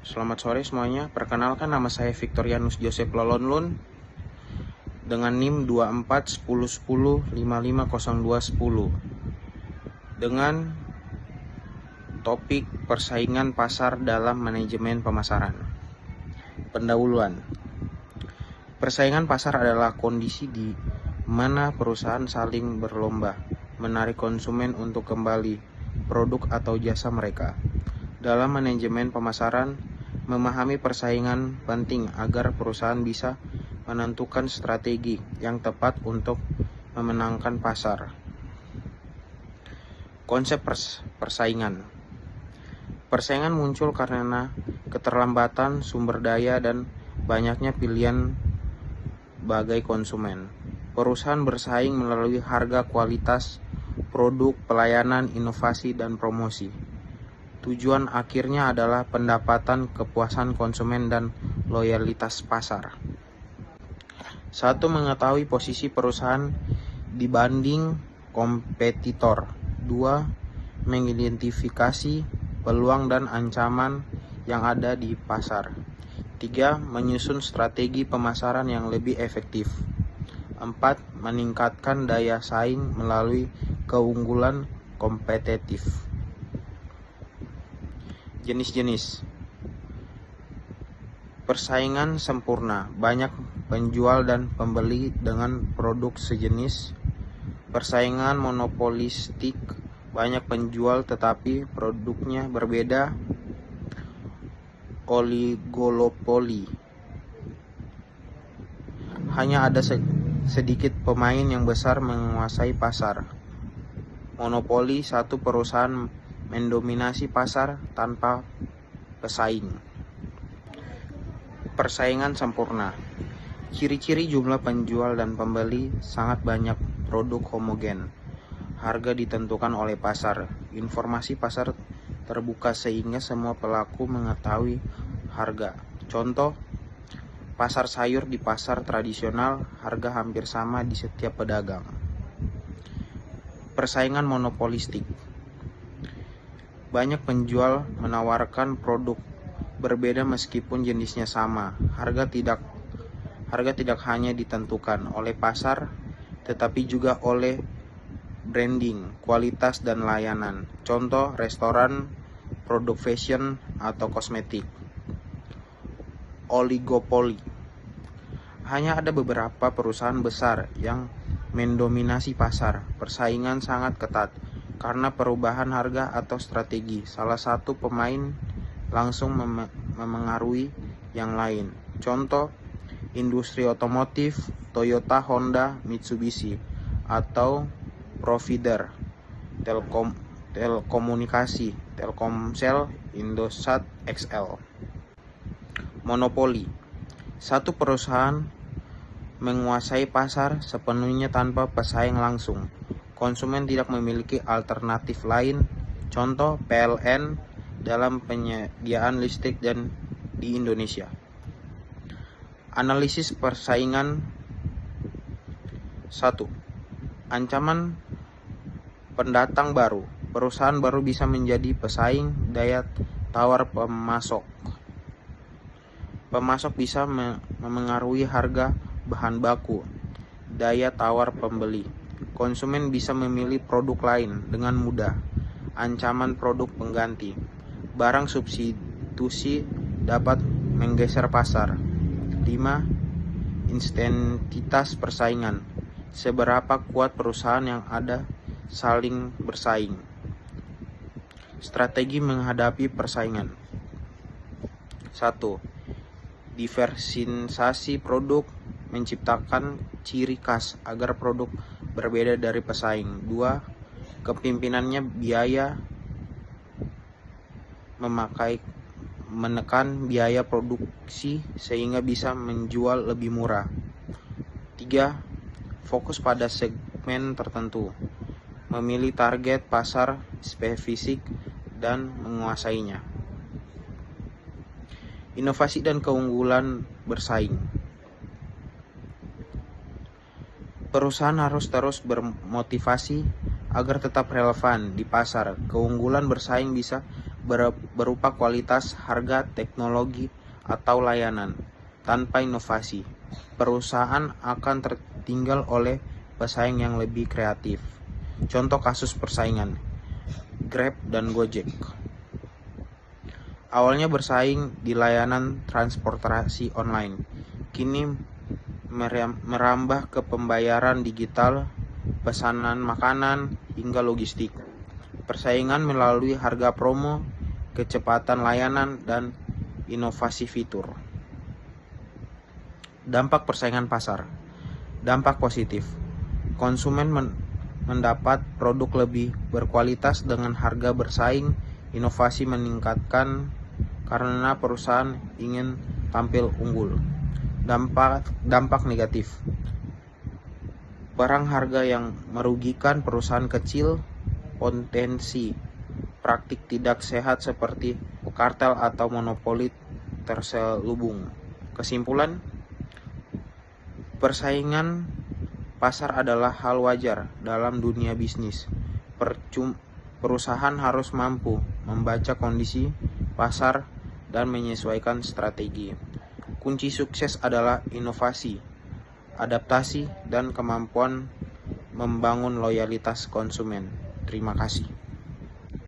Selamat sore semuanya, perkenalkan nama saya Victorianus Joseph Lolonlun dengan NIM 241010550210 dengan topik persaingan pasar dalam manajemen pemasaran. Pendahuluan. Persaingan pasar adalah kondisi di mana perusahaan saling berlomba menarik konsumen untuk kembali produk atau jasa mereka. Dalam manajemen pemasaran, memahami persaingan penting agar perusahaan bisa menentukan strategi yang tepat untuk memenangkan pasar. Konsep persaingan. Persaingan muncul karena keterlambatan sumber daya dan banyaknya pilihan bagi konsumen. Perusahaan bersaing melalui harga, kualitas, produk, pelayanan, inovasi, dan promosi. Tujuan akhirnya adalah pendapatan, kepuasan konsumen, dan loyalitas pasar. 1. Mengetahui posisi perusahaan dibanding kompetitor. 2. Mengidentifikasi peluang dan ancaman yang ada di pasar. 3. Menyusun strategi pemasaran yang lebih efektif. 4. Meningkatkan daya saing melalui keunggulan kompetitif. Jenis-jenis persaingan sempurna, banyak penjual dan pembeli dengan produk sejenis. Persaingan monopolistik, banyak penjual tetapi produknya berbeda. Oligopoli, hanya ada sedikit pemain yang besar menguasai pasar. Monopoli, satu perusahaan mendominasi pasar tanpa pesaing. Persaingan sempurna. Ciri-ciri jumlah penjual dan pembeli sangat banyak, produk homogen. Harga ditentukan oleh pasar. Informasi pasar terbuka sehingga semua pelaku mengetahui harga. Contoh, pasar sayur di pasar tradisional, harga hampir sama di setiap pedagang. Persaingan monopolistik. Banyak penjual menawarkan produk berbeda meskipun jenisnya sama. Harga tidak hanya ditentukan oleh pasar, tetapi juga oleh branding, kualitas, dan layanan. Contoh, restoran, produk fashion, atau kosmetik. Oligopoli. Hanya ada beberapa perusahaan besar yang mendominasi pasar. Persaingan sangat ketat karena perubahan harga atau strategi. Salah satu pemain langsung memengaruhi yang lain. Contoh, industri otomotif, Toyota, Honda, Mitsubishi, atau provider telekomunikasi, Telkomsel, Indosat, XL. Monopoli, satu perusahaan menguasai pasar sepenuhnya tanpa pesaing langsung. Konsumen tidak memiliki alternatif lain. Contoh, PLN dalam penyediaan listrik dan di Indonesia. Analisis persaingan. 1. Ancaman pendatang baru. Perusahaan baru bisa menjadi pesaing. Daya tawar pemasok. Pemasok bisa memengaruhi harga bahan baku. Daya tawar pembeli. Konsumen bisa memilih produk lain dengan mudah. Ancaman produk pengganti. Barang substitusi dapat menggeser pasar. 5. Intensitas persaingan. Seberapa kuat perusahaan yang ada saling bersaing. Strategi menghadapi persaingan. 1. Diversifikasi produk, menciptakan ciri khas agar produk berbeda dari pesaing. 2. Kepimpinannya biaya, menekan biaya produksi sehingga bisa menjual lebih murah. 3. Fokus pada segmen tertentu, memilih target pasar spesifik dan menguasainya. Inovasi dan keunggulan bersaing. Perusahaan harus terus bermotivasi agar tetap relevan di pasar. Keunggulan bersaing bisa berupa kualitas, harga, teknologi, atau layanan. Tanpa inovasi, perusahaan akan tertinggal oleh pesaing yang lebih kreatif. Contoh kasus persaingan, Grab dan Gojek. Awalnya bersaing di layanan transportasi online, kini merambah ke pembayaran digital, pesanan makanan, hingga logistik. Persaingan melalui harga promo, kecepatan layanan, dan inovasi fitur. Dampak persaingan pasar. Dampak positif. Konsumen mendapat produk lebih berkualitas dengan harga bersaing. Inovasi meningkatkan karena perusahaan ingin tampil unggul. Dampak negatif. Perang harga yang merugikan perusahaan kecil, potensi praktik tidak sehat seperti kartel atau monopoli terselubung. Kesimpulan, persaingan pasar adalah hal wajar dalam dunia bisnis. Perusahaan harus mampu membaca kondisi pasar dan menyesuaikan strategi. Kunci sukses adalah inovasi, adaptasi, dan kemampuan membangun loyalitas konsumen. Terima kasih.